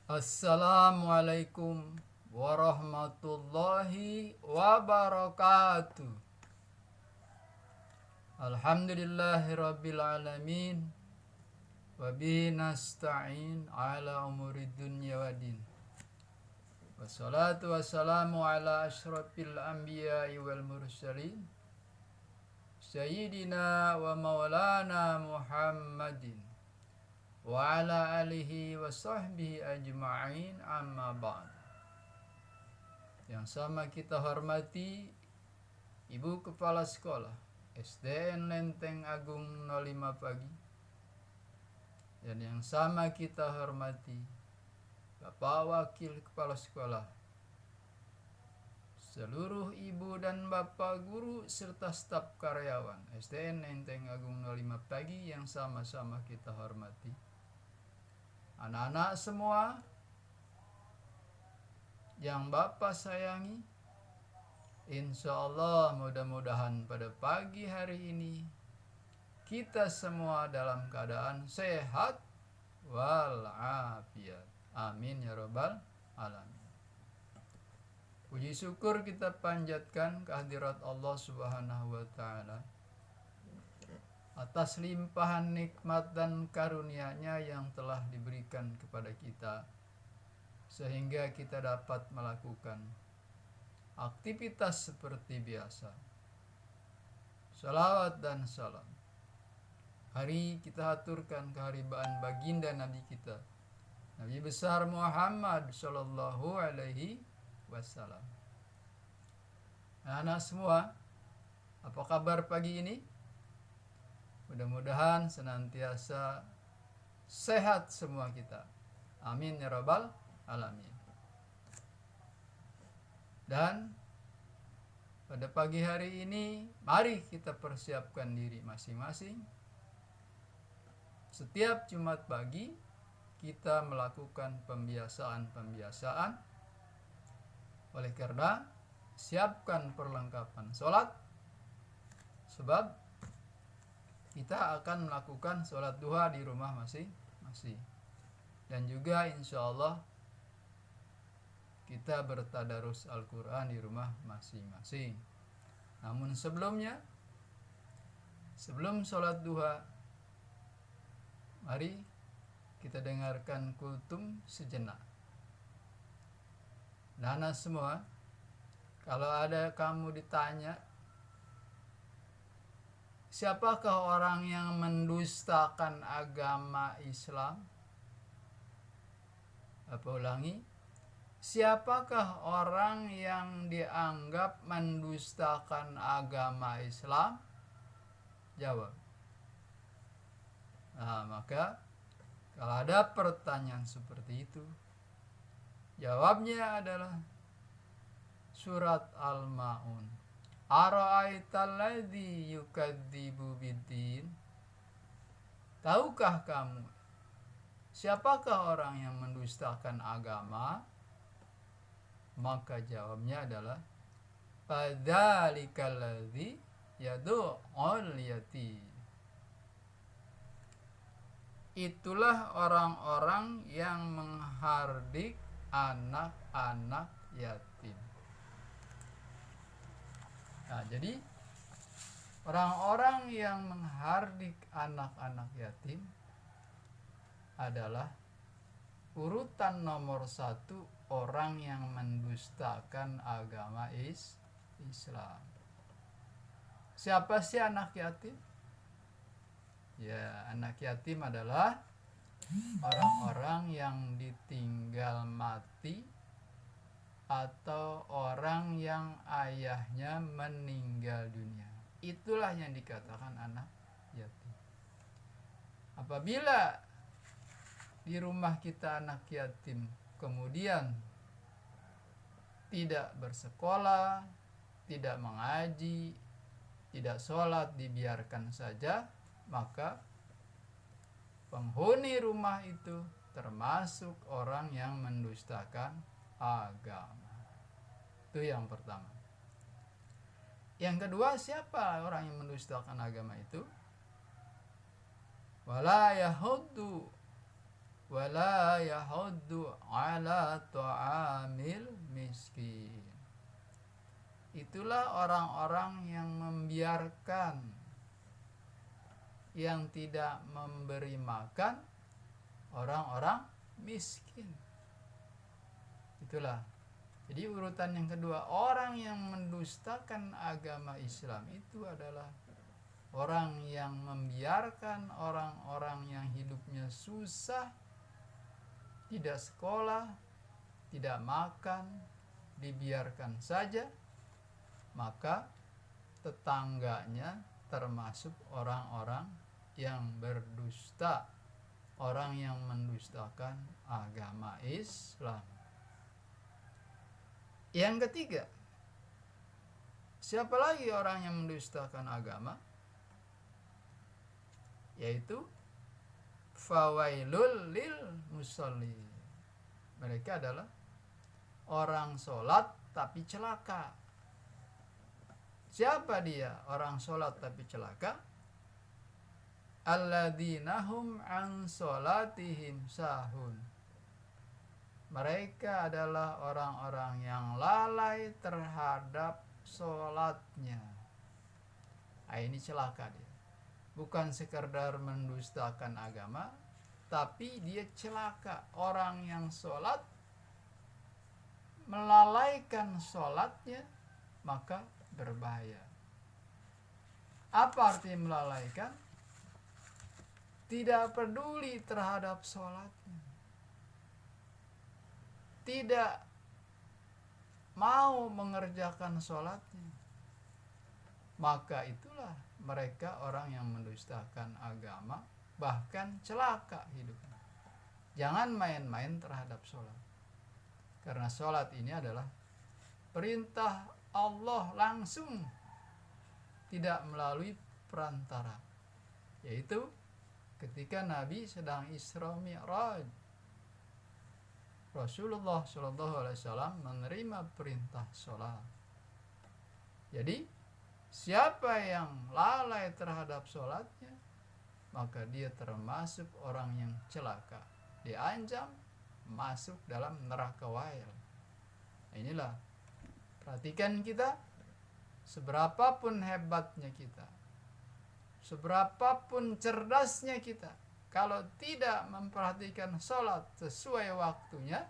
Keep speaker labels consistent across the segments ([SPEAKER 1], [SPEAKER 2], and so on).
[SPEAKER 1] Assalamualaikum warahmatullahi wabarakatuh. Alhamdulillahi alamin. Wabihi nasta'in ala umuri dunya wadin. Wassalatu wassalamu ala ashrafil anbiya'i wal mursalin Sayyidina wa maulana Muhammadin wa ala alihi wa sahbihi ajma'in, amma ba'd. Yang sama kita hormati Ibu Kepala Sekolah SDN Lenteng Agung 05 Pagi, dan yang sama kita hormati Bapak Wakil Kepala Sekolah, seluruh ibu dan bapak guru serta staf karyawan SDN Lenteng Agung 05 Pagi yang sama-sama kita hormati. Anak-anak semua yang Bapak sayangi, insya Allah mudah-mudahan pada pagi hari ini kita semua dalam keadaan sehat walafiat. Amin ya rabbal alamin. Puji syukur kita panjatkan kehadirat Allah Subhanahu wa ta'ala atas limpahan nikmat dan karunia-Nya yang telah diberikan kepada kita, sehingga kita dapat melakukan aktivitas seperti biasa. Salawat dan salam hari kita aturkan keharibaan baginda Nabi kita, Nabi besar Muhammad Sallallahu Alaihi Wasallam. Anak-anak semua, apa kabar pagi ini? Mudah-mudahan senantiasa sehat semua kita. Amin ya rabbal alamin. Dan pada pagi hari ini mari kita persiapkan diri masing-masing. Setiap Jumat pagi kita melakukan pembiasaan. Oleh karena siapkan perlengkapan sholat, sebab kita akan melakukan sholat duha di rumah masing-masing. Dan juga insya Allah kita bertadarus Al-Quran di rumah masing-masing. Namun sebelum sholat duha, mari kita dengarkan kultum sejenak. Nana semua, kalau ada kamu ditanya, siapakah orang yang mendustakan agama Islam? Apa ulangi? Siapakah orang yang dianggap mendustakan agama Islam? Jawab. Nah, maka kalau ada pertanyaan seperti itu, jawabnya adalah surat Al-Ma'un. Ara'aital ladzi yukadzibu biddin. Tahukah kamu siapakah orang yang mendustakan agama? Maka jawabnya adalah fadzalikal ladzi yad'ul yatim. Itulah orang-orang yang menghardik anak-anak yatim. Nah, jadi orang-orang yang menghardik anak-anak yatim adalah urutan nomor 1 orang yang mendustakan agama Islam. Siapa sih anak yatim? Ya, anak yatim adalah orang-orang yang ditinggal mati atau orang yang ayahnya meninggal dunia. Itulah yang dikatakan anak yatim. Apabila di rumah kita anak yatim kemudian tidak bersekolah, tidak mengaji, tidak sholat, dibiarkan saja, maka penghuni rumah itu termasuk orang yang mendustakan agama. Itu yang pertama. Yang kedua, siapa orang yang mendustakan agama itu? Wala yahuddu wala yahuddu ala ta'amil miskin. Itulah orang-orang yang membiarkan, yang tidak memberi makan orang-orang miskin. Itulah. Jadi urutan yang kedua, orang yang mendustakan agama Islam itu adalah orang yang membiarkan orang-orang yang hidupnya susah, tidak sekolah, tidak makan, dibiarkan saja, maka tetangganya termasuk orang-orang yang berdusta, orang yang mendustakan agama Islam. Yang ketiga, siapa lagi orang yang mendustakan agama? Yaitu fawailul lil musalli. Mereka adalah orang sholat tapi celaka. Siapa dia orang sholat tapi celaka? Alladzinahum an sholatihim sahun. Mereka adalah orang-orang yang lalai terhadap sholatnya. Nah, ini celaka dia. Bukan sekedar mendustakan agama, tapi dia celaka. Orang yang sholat melalaikan sholatnya, maka berbahaya. Apa arti melalaikan? Tidak peduli terhadap sholatnya, tidak mau mengerjakan sholatnya, maka itulah mereka orang yang mendustakan agama, bahkan celaka hidupnya. Jangan main-main terhadap sholat, karena sholat ini adalah perintah Allah langsung, tidak melalui perantara. Yaitu ketika Nabi sedang Isra Mi'raj, Rasulullah SAW menerima perintah sholat. Jadi siapa yang lalai terhadap sholatnya, maka dia termasuk orang yang celaka, diancam masuk dalam neraka wail. Inilah, perhatikan kita, seberapapun hebatnya kita, seberapapun cerdasnya kita, kalau tidak memperhatikan sholat sesuai waktunya,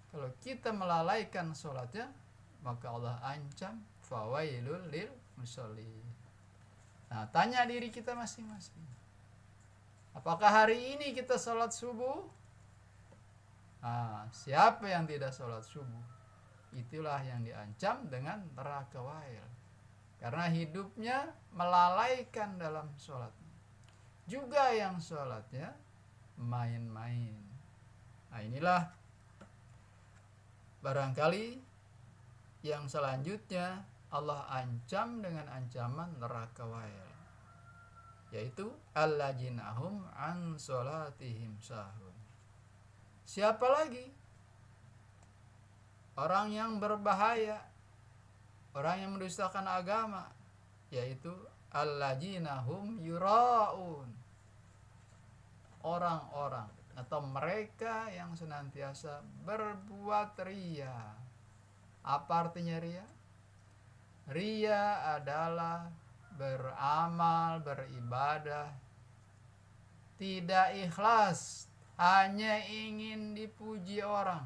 [SPEAKER 1] kalau kita melalaikan sholatnya, maka Allah ancam fawailul lil musalli. Nah, tanya diri kita masing-masing, apakah hari ini kita sholat subuh? Nah, siapa yang tidak sholat subuh, itulah yang diancam dengan neraka wail, karena hidupnya melalaikan dalam sholatnya. Juga yang sholatnya main-main. Nah, inilah barangkali yang selanjutnya Allah ancam dengan ancaman neraka wail, yaitu alladzina-hum an sholatihim sahun. Siapa lagi? Orang yang berbahaya, orang yang mendustakan agama, yaitu alladzina-hum yura'un. Orang-orang atau mereka yang senantiasa berbuat ria. Apa artinya ria? Ria adalah beramal, beribadah tidak ikhlas, hanya ingin dipuji orang,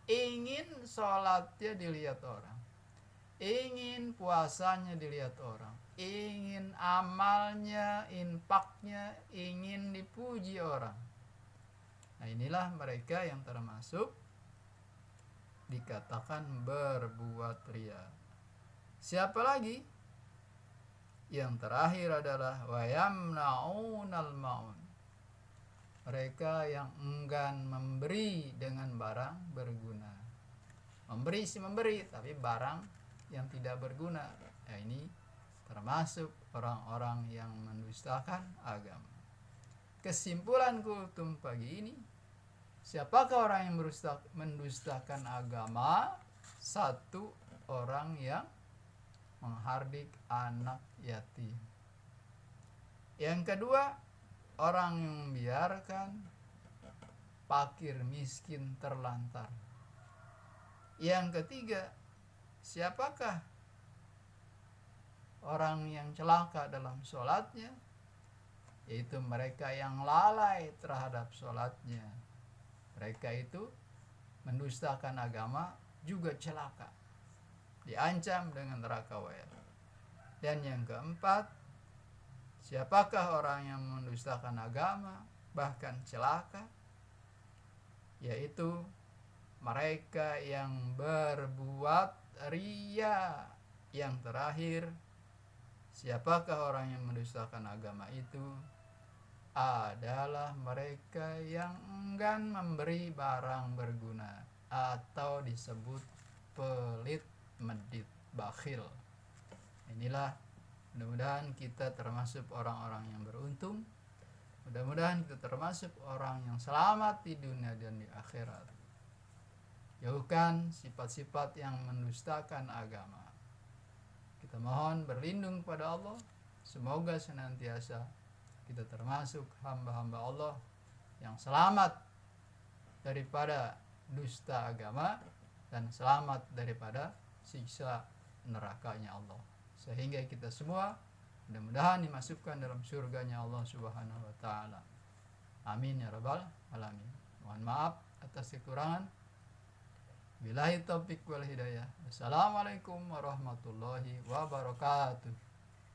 [SPEAKER 1] ingin sholatnya dilihat orang, ingin puasanya dilihat orang, ingin amalnya, infaknya, ingin dipuji orang. Nah, inilah mereka yang termasuk dikatakan berbuat ria. Siapa lagi? Yang terakhir adalah wayamnaunal maun. Mereka yang enggan memberi dengan barang berguna. Memberi sih memberi, tapi barang yang tidak berguna. Ya, ini termasuk orang-orang yang mendustakan agama. Kesimpulan kultum pagi ini, siapakah orang yang mendustakan agama? Satu, orang yang menghardik anak yatim. Yang kedua, orang yang membiarkan fakir, miskin, terlantar. Yang ketiga, siapakah orang yang celaka dalam sholatnya? Yaitu mereka yang lalai terhadap sholatnya. Mereka itu mendustakan agama, juga celaka, diancam dengan neraka wa'il. Dan yang keempat, siapakah orang yang mendustakan agama bahkan celaka? Yaitu mereka yang berbuat riya. Yang terakhir, siapakah orang yang mendustakan agama itu? Adalah mereka yang enggan memberi barang berguna, atau disebut pelit, medit, bakhil. Inilah, mudah-mudahan kita termasuk orang-orang yang beruntung. Mudah-mudahan kita termasuk orang yang selamat di dunia dan di akhirat. Jauhkan sifat-sifat yang mendustakan agama. Kita mohon berlindung pada Allah. Semoga senantiasa kita termasuk hamba-hamba Allah yang selamat daripada dusta agama dan selamat daripada siksa nerakanya Allah. Sehingga kita semua mudah-mudahan dimasukkan dalam surganya Allah Subhanahu wa ta'ala. Amin ya rabbal alamin. Mohon maaf atas kekurangan. Billahi taufiq wal hidayah. Wassalamualaikum warahmatullahi wabarakatuh.